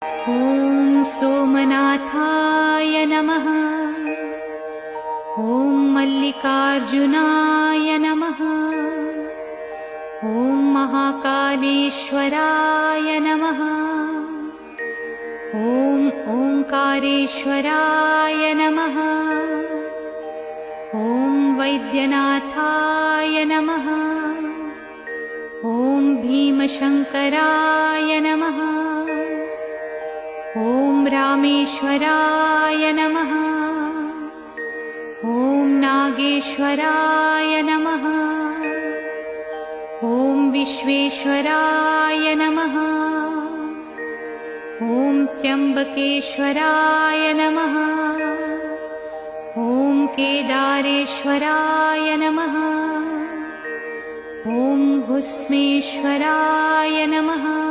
ॐ सोमनाथाय नमः। ॐ मल्लिकार्जुनाय नमः। ॐ महाकालेश्वराय नमः। ॐ ओंकारेश्वराय नमः। ॐ वैद्यनाथाय नमः। ॐ भीमशंकराय नमः। ॐ रामेश्वराय नमः। ॐ नागेश्वराय नमः। ॐ विश्वेश्वराय नमः। ॐ त्र्यंबकेश्वराय नमः। ॐ केदारेश्वराय नमः। ॐ भुस्मेश्वराय नमः।